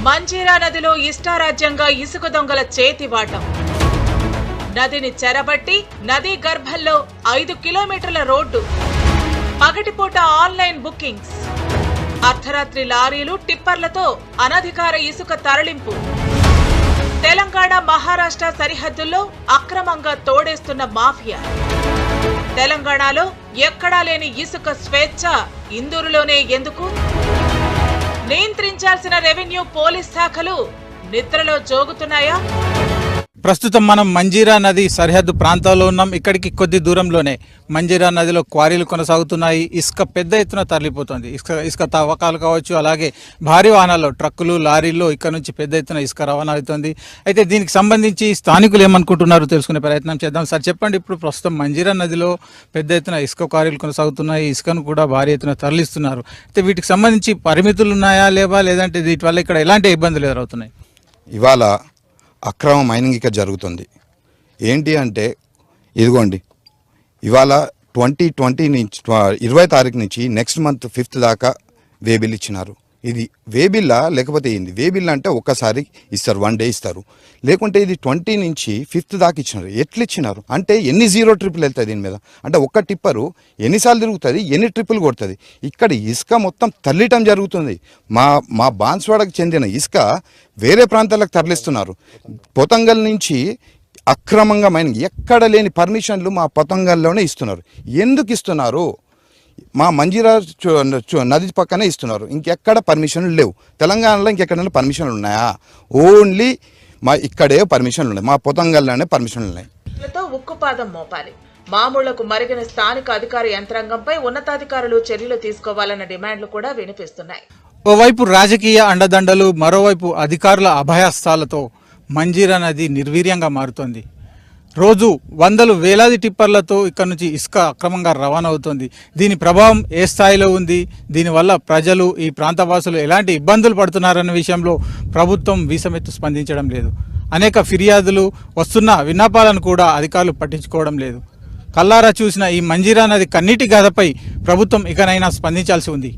మంజీరా నదిలో ఇష్టారాజ్యంగా ఇసుక దొంగల చేతివాటం. నదిని చెరబట్టి నదీ గర్భంలో 5 కిలోమీటర్ల రోడ్డు. పగటిపూట ఆన్లైన్ బుకింగ్స్. అర్ధరాత్రి లారీలు టిప్పర్లతో అనధికార ఇసుక తరలింపు. తెలంగాణ మహారాష్ట్ర సరిహద్దుల్లో అక్రమంగా తోడేస్తున్న మాఫియా. తెలంగాణలో ఎక్కడా లేని ఇసుక స్వేచ్ఛ ఇందూరులోనే ఎందుకు? నియంత్రించాల్సిన రెవెన్యూ పోలీస్ శాఖలు నిద్రలో జోగుతున్నాయా? ప్రస్తుతం మనం మంజీరా నది సరిహద్దు ప్రాంతాల్లో ఉన్నాం. ఇక్కడికి కొద్ది దూరంలోనే మంజీరా నదిలో క్వారీలు కొనసాగుతున్నాయి. ఇసుక పెద్ద ఎత్తున తరలిపోతుంది. ఇసుక తవ్వకాలు కావచ్చు, అలాగే భారీ వాహనాల్లో ట్రక్కులు, లారీల్లో ఇక్కడ నుంచి పెద్ద ఎత్తున ఇసుక రవాణా అవుతుంది. అయితే దీనికి సంబంధించి స్థానికులు ఏమనుకుంటున్నారో తెలుసుకునే ప్రయత్నం చేద్దాం. సార్ చెప్పండి, ఇప్పుడు ప్రస్తుతం మంజీరా నదిలో పెద్ద ఎత్తున ఇసుక క్వారీలు కొనసాగుతున్నాయి. ఇసుకను కూడా భారీ ఎత్తున తరలిస్తున్నారు. అయితే వీటికి సంబంధించి పరిమితులు ఉన్నాయా లేవా, లేదంటే వీటి వల్ల ఇక్కడ ఎలాంటి ఇబ్బందులు ఎదురవుతున్నాయి? ఇవాళ అక్రమ మైనింగ్ ఇక్కడ జరుగుతుంది. ఏంటి అంటే ఇదిగోండి, ఇవాళ 2020 నుంచి 20 తారీఖు నుంచి నెక్స్ట్ మంత్ 5th దాకా వే బిల్ ఇచ్చినారు. ఇది వే బిల్లా లేకపోతే ఏంది? వే బిల్ అంటే ఒక్కసారి ఇస్తారు, 1 డే ఇస్తారు. లేకుంటే ఇది 20 నుంచి 5th దాకా ఇచ్చినారు. ఎట్లా ఇచ్చినారు అంటే ఎన్ని 0 ట్రిప్పులు వెళ్తాయి దీని మీద? అంటే ఒక్క టిప్పరు ఎన్నిసార్లు తిరుగుతుంది, ఎన్ని ట్రిప్పులు కొడుతుంది? ఇక్కడ ఇసుక మొత్తం తరలిటం జరుగుతుంది. మా బాన్స్వాడకు చెందిన ఇసుక వేరే ప్రాంతాలకు తరలిస్తున్నారు. పొతంగల్ నుంచి అక్రమంగా మైనింగ్, ఎక్కడ లేని పర్మిషన్లు మా పొతంగల్లోనే ఇస్తున్నారు. ఎందుకు ఇస్తున్నారు? మా మంజీరా నది పక్కనే ఇస్తున్నారు. ఇంకెక్కడ పర్మిషన్లు లేవు. తెలంగాణలో ఇంకెక్కడైనా పర్మిషన్లు ఉన్నాయా? ఓన్లీ మా ఇక్కడే పర్మిషన్లు ఉన్నాయి, మా పొతంగల్లోనే పర్మిషన్లు ఉన్నాయి. ఉక్కుపాదం మోపాలి. మామూళ్లకు మరిగిన స్థానిక అధికార యంత్రాంగంపై ఉన్నతాధికారులు చర్యలు తీసుకోవాలన్న డిమాండ్లు కూడా వినిపిస్తున్నాయి. ఓవైపు రాజకీయ అండదండలు, మరోవైపు అధికారుల అభయహస్తాలతో మంజీరా నది నిర్వీర్యంగా మారుతోంది. రోజు వందలు వేలాది టిప్పర్లతో ఇక్కడ నుంచి ఇసుక అక్రమంగా రవాణా అవుతుంది. దీని ప్రభావం ఏ స్థాయిలో ఉంది, దీనివల్ల ప్రజలు, ఈ ప్రాంతవాసులు ఎలాంటి ఇబ్బందులు పడుతున్నారన్న విషయంలో ప్రభుత్వం వీసమెత్తు స్పందించడం లేదు. అనేక ఫిర్యాదులు వస్తున్న విన్నపాలను కూడా అధికారులు పట్టించుకోవడం లేదు. కల్లారా చూసిన ఈ మంజీరా నది కన్నీటి గాథపై ప్రభుత్వం ఇకనైనా స్పందించాల్సి ఉంది.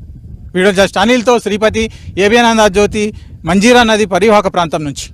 వీడియో జస్ట్ అనిల్తో శ్రీపతి, ఏబిఎన్ ఆంధ్రజ్యోతి, మంజీరా నది పరివాహక ప్రాంతం నుంచి.